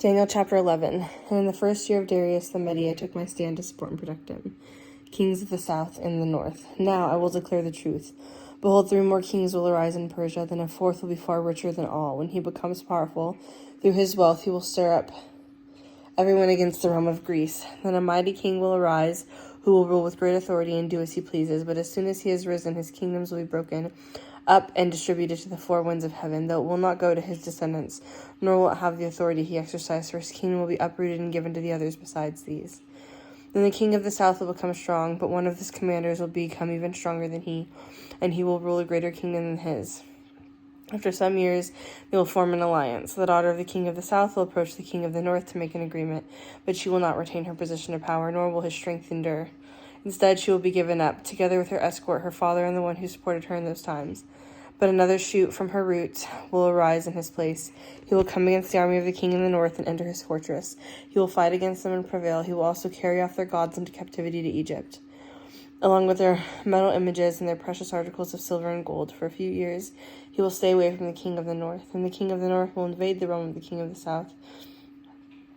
Daniel chapter 11. And in the first year of Darius the Mede, I took my stand to support and protect him, kings of the south and the north. Now I will declare the truth. Behold, 3 more kings will arise in Persia, then a 4th will be far richer than all. When he becomes powerful, through his wealth he will stir up everyone against the realm of Greece. Then a mighty king will arise, who will rule with great authority and do as he pleases. But as soon as he has risen, his kingdoms will be broken up and distributed to the 4 winds of heaven, though it will not go to his descendants, nor will it have the authority he exercised, for his kingdom will be uprooted and given to the others besides these. Then the king of the south will become strong, but one of his commanders will become even stronger than he, and he will rule a greater kingdom than his. After some years, they will form an alliance. The daughter of the king of the south will approach the king of the north to make an agreement, but she will not retain her position of power, nor will his strength endure. Instead, she will be given up, together with her escort, her father, and the one who supported her in those times. But another shoot from her roots will arise in his place. He will come against the army of the king in the north and enter his fortress. He will fight against them and prevail. He will also carry off their gods into captivity to Egypt, along with their metal images and their precious articles of silver and gold. For a few years, he will stay away from the king of the north. And the king of the north will invade the realm of the king of the south,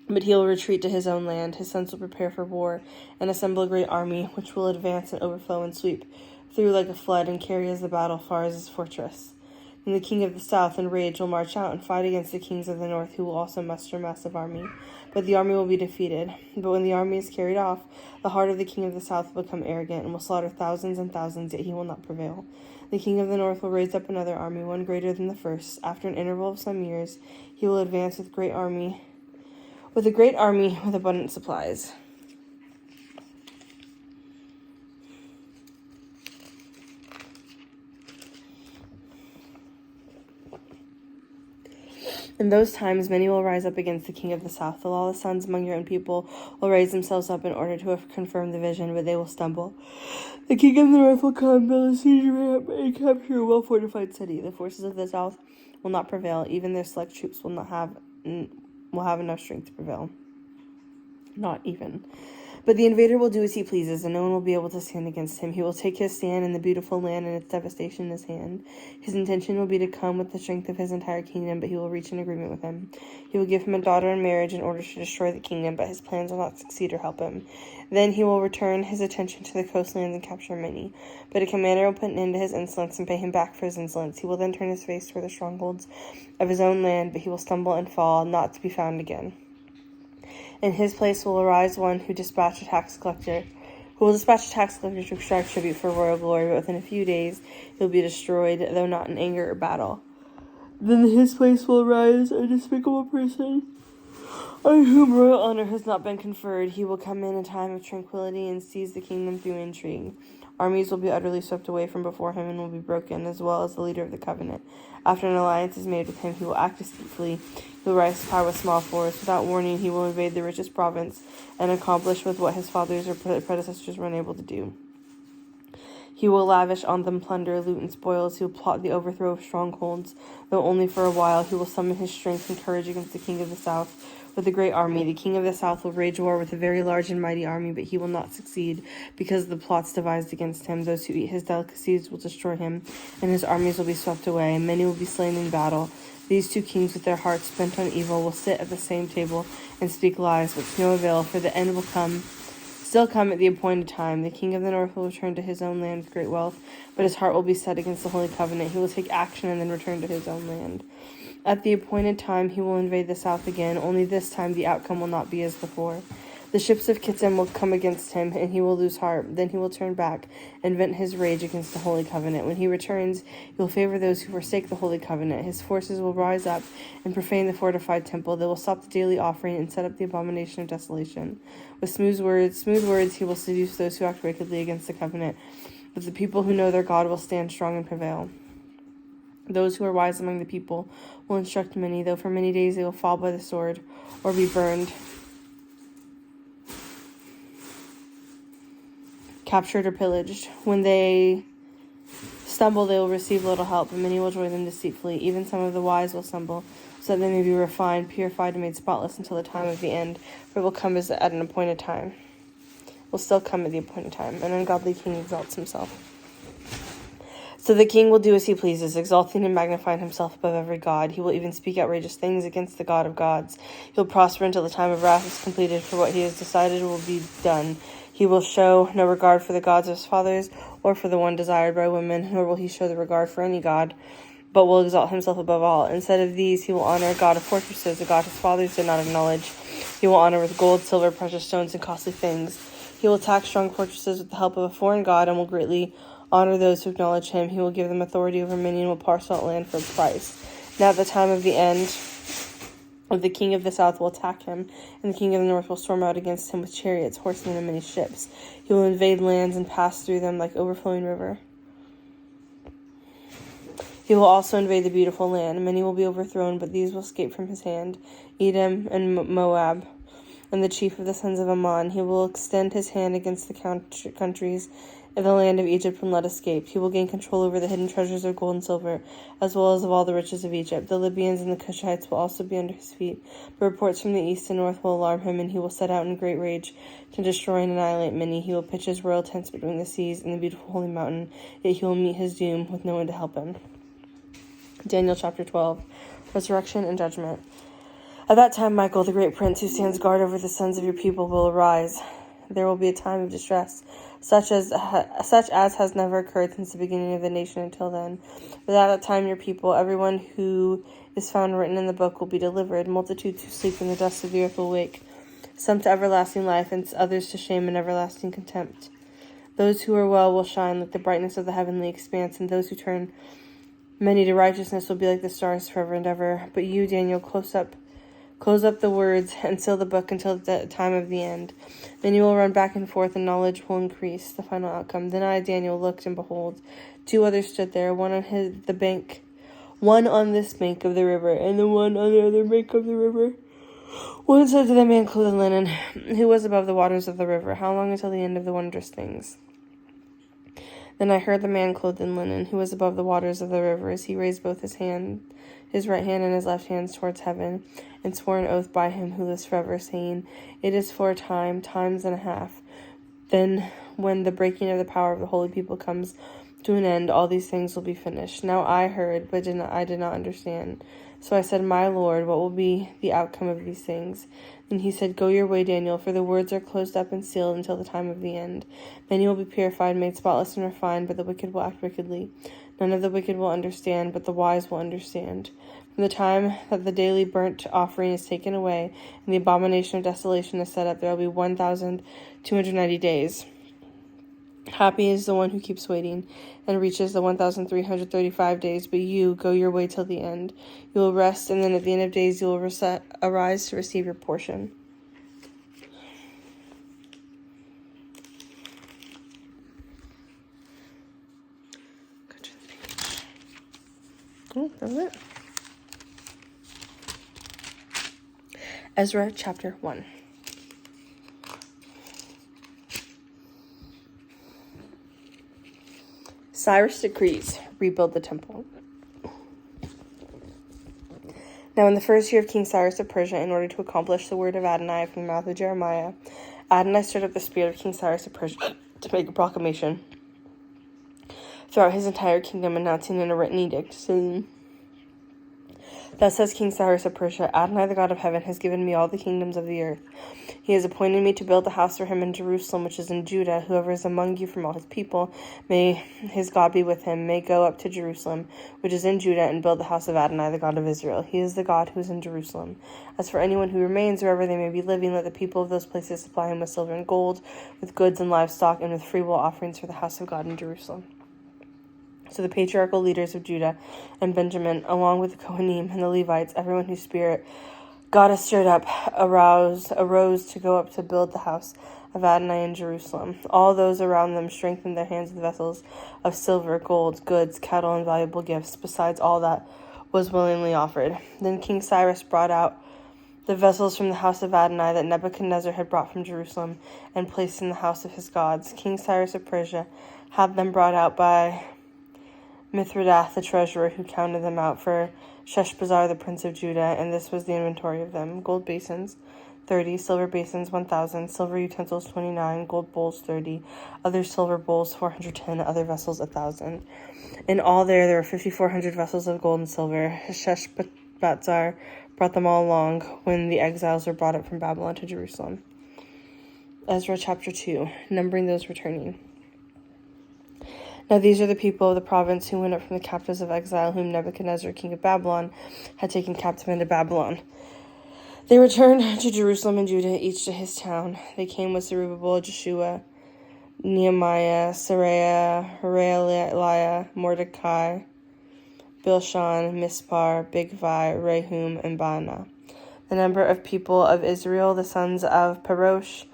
but he will retreat to his own land. His sons will prepare for war and assemble a great army, which will advance and overflow and sweep through like a flood and carry as the battle far as his fortress. And the king of the south, in rage, will march out and fight against the kings of the north, who will also muster a massive army. But the army will be defeated. But when the army is carried off, the heart of the king of the south will become arrogant and will slaughter thousands and thousands, yet he will not prevail. The king of the north will raise up another army, one greater than the first. After an interval of some years, he will advance with a great army with abundant supplies. In those times, many will rise up against the king of the south. The lawless sons among your own people will raise themselves up in order to confirm the vision, but they will stumble. The king of the north will come, build a siege ramp, and capture a well-fortified city. The forces of the south will not prevail. Even their select troops will have enough strength to prevail. Not even. But the invader will do as he pleases, and no one will be able to stand against him. He will take his stand in the beautiful land and its devastation in his hand. His intention will be to come with the strength of his entire kingdom, but he will reach an agreement with him. He will give him a daughter in marriage in order to destroy the kingdom, but his plans will not succeed or help him. Then he will return his attention to the coastlands and capture many. But a commander will put an end to his insolence and pay him back for his insolence. He will then turn his face toward the strongholds of his own land, but he will stumble and fall, not to be found again. In his place will arise one who will dispatch a tax collector to extract tribute for royal glory, but within a few days he will be destroyed, though not in anger or battle. Then in his place will arise a despicable person, on whom royal honor has not been conferred. He will come in a time of tranquility and seize the kingdom through intrigue. Armies will be utterly swept away from before him and will be broken, as well as the leader of the covenant. After an alliance is made with him, he will act deceitfully. He will rise to power with small force. Without warning, he will invade the richest province and accomplish with what his fathers or predecessors were unable to do. He will lavish on them plunder, loot, and spoils. He will plot the overthrow of strongholds, though only for a while. He will summon his strength and courage against the king of the south with a great army. The king of the south will wage war with a very large and mighty army, but he will not succeed, because of the plots devised against him. Those who eat his delicacies will destroy him, and his armies will be swept away, and many will be slain in battle. These 2 kings, with their hearts bent on evil, will sit at the same table and speak lies, but to no avail, for the end will still come at the appointed time. The king of the north will return to his own land with great wealth, but his heart will be set against the holy covenant. He will take action and then return to his own land. At the appointed time, he will invade the south again, only this time the outcome will not be as before. The ships of Kittim will come against him, and he will lose heart. Then he will turn back and vent his rage against the holy covenant. When he returns, he will favor those who forsake the holy covenant. His forces will rise up and profane the fortified temple. They will stop the daily offering and set up the abomination of desolation. With smooth words, he will seduce those who act wickedly against the covenant. But the people who know their God will stand strong and prevail. Those who are wise among the people will instruct many, though for many days they will fall by the sword or be burned, captured, or pillaged. When they stumble, they will receive little help, and many will join them deceitfully. Even some of the wise will stumble, so that they may be refined, purified, and made spotless until the time of the end, for it will come at an appointed time. Will still come at the appointed time. An ungodly king exalts himself. So the king will do as he pleases, exalting and magnifying himself above every god. He will even speak outrageous things against the God of gods. He will prosper until the time of wrath is completed, for what he has decided will be done. He will show no regard for the gods of his fathers, or for the one desired by women, nor will he show the regard for any god, but will exalt himself above all. Instead of these, he will honor a god of fortresses, a god his fathers did not acknowledge. He will honor with gold, silver, precious stones, and costly things. He will attack strong fortresses with the help of a foreign god, and will greatly honor those who acknowledge him. He will give them authority over many, and will parcel out land for a price. Now at the time of the end, the king of the south will attack him, and the king of the north will storm out against him with chariots, horsemen, and many ships. He will invade lands and pass through them like overflowing river. He will also invade the beautiful land. Many will be overthrown, but these will escape from his hand: Edom and Moab, and the chief of the sons of Ammon. He will extend his hand against the countries in the land of Egypt and let escape. He will gain control over the hidden treasures of gold and silver, as well as of all the riches of Egypt. The Libyans and the Cushites will also be under his feet. But reports from the east and north will alarm him, and he will set out in great rage to destroy and annihilate many. He will pitch his royal tents between the seas and the beautiful holy mountain, yet he will meet his doom with no one to help him. Daniel chapter 12, Resurrection and Judgment. At that time, Michael, the great prince who stands guard over the sons of your people, will arise. There will be a time of distress, such as has never occurred since the beginning of the nation until then. But at that time, your people, everyone who is found written in the book, will be delivered. Multitudes who sleep in the dust of the earth will wake, some to everlasting life, and others to shame and everlasting contempt. Those who are well will shine like the brightness of the heavenly expanse, and those who turn many to righteousness will be like the stars forever and ever. But you, Daniel, close up the words and seal the book until the time of the end. Then you will run back and forth, and knowledge will increase. The final outcome. Then I, Daniel, looked, and behold, two others stood there, one on this bank of the river, and the one on the other bank of the river. One said to the man clothed in linen, who was above the waters of the river, how long until the end of the wondrous things? Then I heard the man clothed in linen, who was above the waters of the river, as he raised both his right hand and his left hand towards heaven, and swore an oath by him who lives forever, saying, It is for a time, times and a half. Then, when the breaking of the power of the holy people comes to an end, all these things will be finished. Now I heard, but I did not understand. So I said, My Lord, what will be the outcome of these things? Then he said, Go your way, Daniel, for the words are closed up and sealed until the time of the end. Then you will be purified, made spotless and refined, but the wicked will act wickedly. None of the wicked will understand, but the wise will understand. From the time that the daily burnt offering is taken away, and the abomination of desolation is set up, there will be 1,290 days. Happy is the one who keeps waiting and reaches the 1,335 days, but you go your way till the end. You will rest, and then at the end of days you will arise to receive your portion. Go to the page. Oh, that was it. Ezra chapter 1. Cyrus decrees, rebuild the temple. Now in the first year of King Cyrus of Persia, in order to accomplish the word of Adonai from the mouth of Jeremiah, Adonai stirred up the spirit of King Cyrus of Persia to make a proclamation throughout his entire kingdom, announcing in a written edict, saying, Thus says King Cyrus of Persia, Adonai, the God of heaven, has given me all the kingdoms of the earth. He has appointed me to build a house for him in Jerusalem, which is in Judah. Whoever is among you from all his people, may his God be with him, may go up to Jerusalem, which is in Judah, and build the house of Adonai, the God of Israel. He is the God who is in Jerusalem. As for anyone who remains, wherever they may be living, let the people of those places supply him with silver and gold, with goods and livestock, and with freewill offerings for the house of God in Jerusalem. So the patriarchal leaders of Judah and Benjamin, along with the Kohanim and the Levites, everyone whose spirit God has stirred up, arose to go up to build the house of Adonai in Jerusalem. All those around them strengthened their hands with vessels of silver, gold, goods, cattle, and valuable gifts, besides all that was willingly offered. Then King Cyrus brought out the vessels from the house of Adonai that Nebuchadnezzar had brought from Jerusalem and placed in the house of his gods. King Cyrus of Persia had them brought out by Mithridath the treasurer, who counted them out for Sheshbazzar the prince of Judah, and this was the inventory of them: gold basins, 30, silver basins 1,000, silver utensils 29, gold bowls 30, other silver bowls 410, other vessels 1,000. In all there were 5,400 vessels of gold and silver. Sheshbazzar brought them all along when the exiles were brought up from Babylon to Jerusalem. Ezra chapter 2, numbering those returning. Now these are the people of the province who went up from the captives of exile, whom Nebuchadnezzar, king of Babylon, had taken captive into Babylon. They returned to Jerusalem and Judah, each to his town. They came with Zerubbabel, Jeshua, Nehemiah, Seraiah, Realiah, Mordecai, Bilshan, Mispar, Bigvai, Rehum, and Baanah. The number of people of Israel, the sons of Parosh,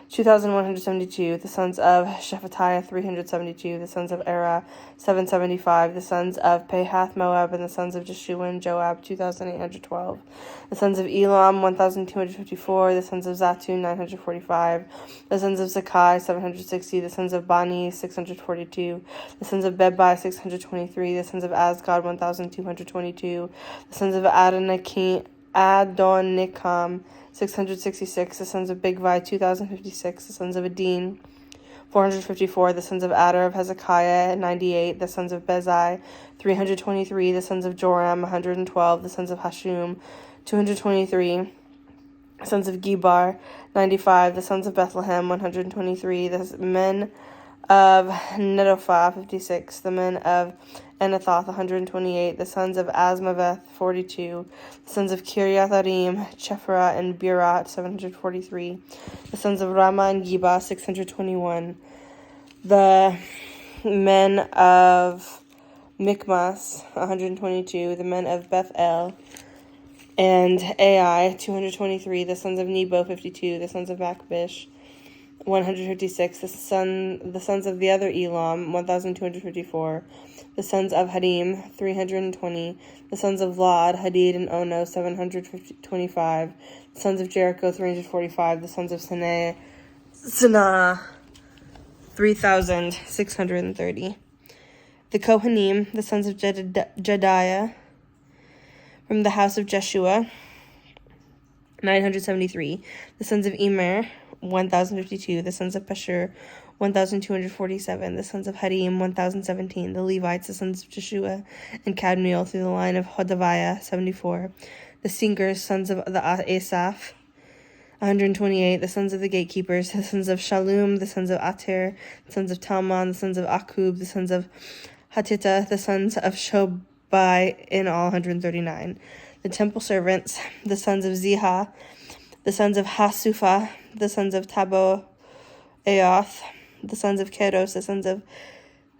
2,172, the sons of Shephatiah, 372, the sons of Erah, 775, the sons of Pahath Moab, and the sons of Jeshua and Joab, 2,812, the sons of Elam, 1,254, the sons of Zatun, 945, the sons of Zakai, 760, the sons of Bani, 642, the sons of Bebai, 623, the sons of Asgad, 1,222, the sons of Adonikam, 666, the sons of Bigvai, 2,056, the sons of Adin, 454, the sons of Adar of Hezekiah, 98, the sons of Bezai, 323, the sons of Joram, 112, the sons of Hashum, 223, the sons of Gebar, 95, the sons of Bethlehem, 123, the men of Netopha, 56, the men of Anathoth, 128, the sons of Asmaveth, 42, the sons of Kiriatharim, Chephra, and Birat, 743, the sons of Ramah and Geba, 621, the men of Michmas, 122, the men of Bethel and Ai, 223, the sons of Nebo, 52, the sons of Makbish, 156, the sons of the other Elam, 1,254, the sons of Hadim, 320, the sons of Lod, Hadid, and Ono, 725, the sons of Jericho, 345, the sons of Sanaa, 3,630. The Kohanim, the sons of Jediah, from the house of Jeshua, 973, the sons of Emer, 1,052, the sons of Pashur, 1,247, the sons of Hadim, 1,017, the Levites, the sons of Jeshua and Kadmiel through the line of Hodaviah, 74, the singers, sons of the Asaph, 128, the sons of the gatekeepers, the sons of Shallum, the sons of Ater, the sons of Talmon, the sons of Akub, the sons of Hatita, the sons of Shobai, in all 139. The temple servants, the sons of Ziha, the sons of Hasupha, the sons of Tabo Aoth, the sons of Kedos, the sons of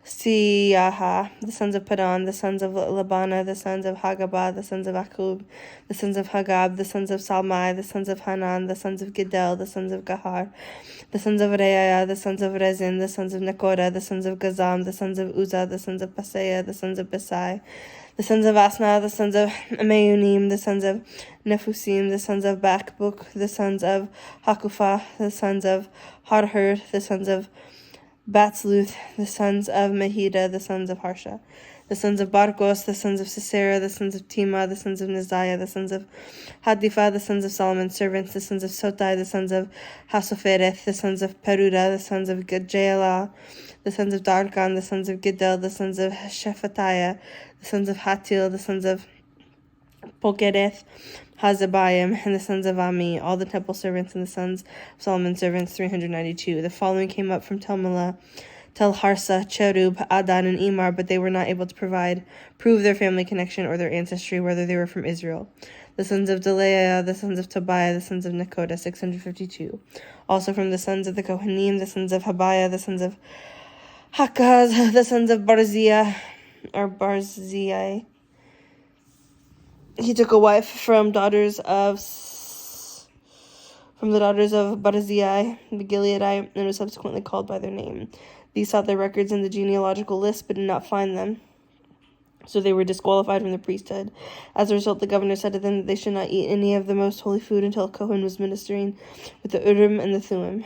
Siyaha, the sons of Padan, the sons of Labana, the sons of Hagabah, the sons of Akub, the sons of Hagab, the sons of Salmai, the sons of Hanan, the sons of Gidel, the sons of Gahar, the sons of Reaiah, the sons of Rezin, the sons of Nekoda, the sons of Gazam, the sons of Uzzah, the sons of Paseah, the sons of Besai, the sons of Asna, the sons of Meunim, the sons of Nephusim, the sons of Bakbuk, the sons of Hakupha, the sons of Harhur, the sons of Batsluth, the sons of Mehida, the sons of Harsha, the sons of Barkos, the sons of Sisera, the sons of Tima, the sons of Neziah, the sons of Hadifa, the sons of Solomon's servants, the sons of Sotai, the sons of Hasophereth, the sons of Peruda, the sons of Gadjela, the sons of Darkan, the sons of Gidel, the sons of Shephatiah, the sons of Hatil, the sons of Pokereth, Hazabayim, and the sons of Ami, all the temple servants and the sons of Solomon's servants, 392. The following came up from Telmela, Telharsa, Cherub, Adan, and Imar, but they were not able to prove their family connection or their ancestry, whether they were from Israel. The sons of Delaiah, the sons of Tobiah, the sons of Nekoda, 652. Also from the sons of the Kohanim, the sons of Habiah, the sons of Hakaz, the sons of Barzia, he took a wife from the daughters of Barzillai, the Gileadite, and was subsequently called by their name. These sought their records in the genealogical list, but did not find them, so they were disqualified from the priesthood. As a result, the governor said to them that they should not eat any of the most holy food until Kohen was ministering with the Urim and the Thummim.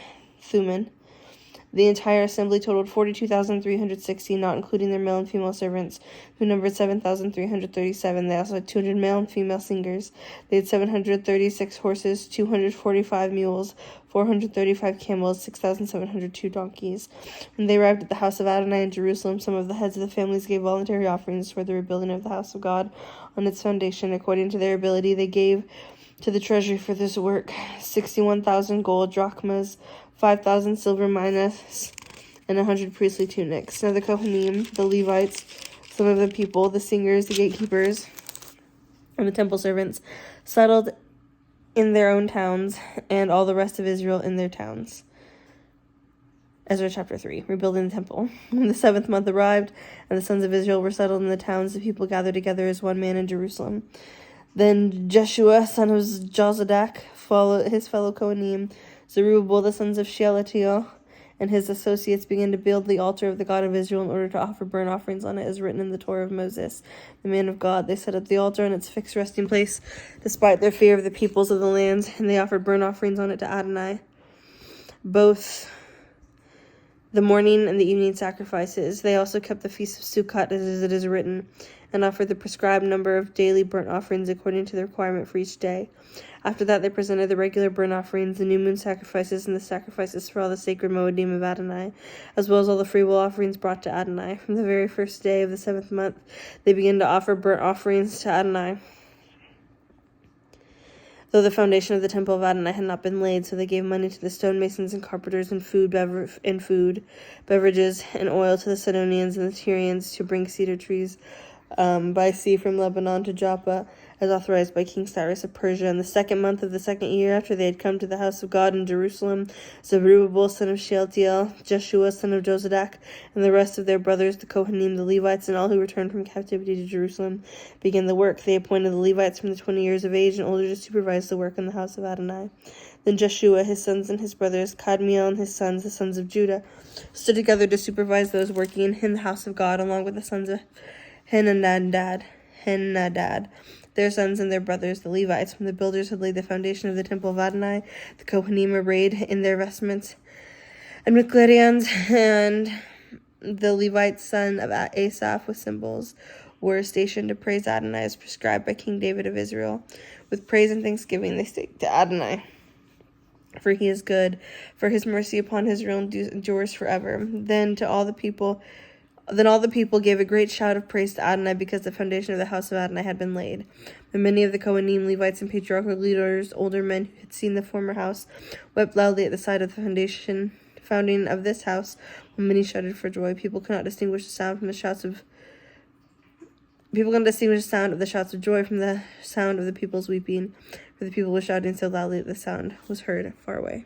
The entire assembly totaled 42,360, not including their male and female servants, who numbered 7,337. They also had 200 male and female singers. They had 736 horses, 245 mules, 435 camels, 6,702 donkeys. When they arrived at the house of Adonai in Jerusalem, some of the heads of the families gave voluntary offerings for the rebuilding of the house of God on its foundation. According to their ability, they gave to the treasury for this work 61,000 gold drachmas, 5,000 silver minas, and 100 priestly tunics. Now the Kohanim, the Levites, some of the people, the singers, the gatekeepers, and the temple servants settled in their own towns, and all the rest of Israel in their towns. Ezra chapter 3, rebuilding the temple. When the 7th month arrived, and the sons of Israel were settled in the towns, the people gathered together as one man in Jerusalem. Then Jeshua, son of Jozadak, his fellow Kohanim, Zerubbabel, the sons of Shealtiel, and his associates began to build the altar of the God of Israel in order to offer burnt offerings on it, as written in the Torah of Moses, the man of God. They set up the altar in its fixed resting place, despite their fear of the peoples of the lands, and they offered burnt offerings on it to Adonai, both the morning and the evening sacrifices. They also kept the feast of Sukkot, as it is written, and offered the prescribed number of daily burnt offerings according to the requirement for each day. After that, they presented the regular burnt offerings, the new moon sacrifices, and the sacrifices for all the sacred Moedim of Adonai, as well as all the freewill offerings brought to Adonai. From the very first day of the 7th month, they began to offer burnt offerings to Adonai, though the foundation of the temple of Adonai had not been laid. So they gave money to the stonemasons and carpenters, and beverages, and oil to the Sidonians and the Tyrians to bring cedar trees by sea from Lebanon to Joppa, as authorized by King Cyrus of Persia. In the 2nd month of the 2nd year after they had come to the house of God in Jerusalem, Zerubbabel, son of Shealtiel, Jeshua, son of Jozadak, and the rest of their brothers, the Kohanim, the Levites, and all who returned from captivity to Jerusalem, began the work. They appointed the Levites from the 20 years of age and older to supervise the work in the house of Adonai. Then Jeshua, his sons, and his brothers, Kadmiel and his sons, the sons of Judah, stood together to supervise those working in the house of God, along with the sons of Henadad, their sons and their brothers, the Levites. When the builders had laid the foundation of the temple of Adonai, the Kohanim arrayed in their vestments and with clarions, and the Levite son of Asaph with cymbals were stationed to praise Adonai as prescribed by King David of Israel. With praise and thanksgiving they sang to Adonai, for he is good, for his mercy upon Israel endures forever. Then all the people gave a great shout of praise to Adonai, because the foundation of the house of Adonai had been laid. And many of the Kohanim, Levites, and patriarchal leaders, older men who had seen the former house, wept loudly at the sight of the founding of this house, while many shouted for joy. People could not distinguish the sound of the shouts of joy from the sound of the people's weeping, for the people were shouting so loudly that the sound was heard far away.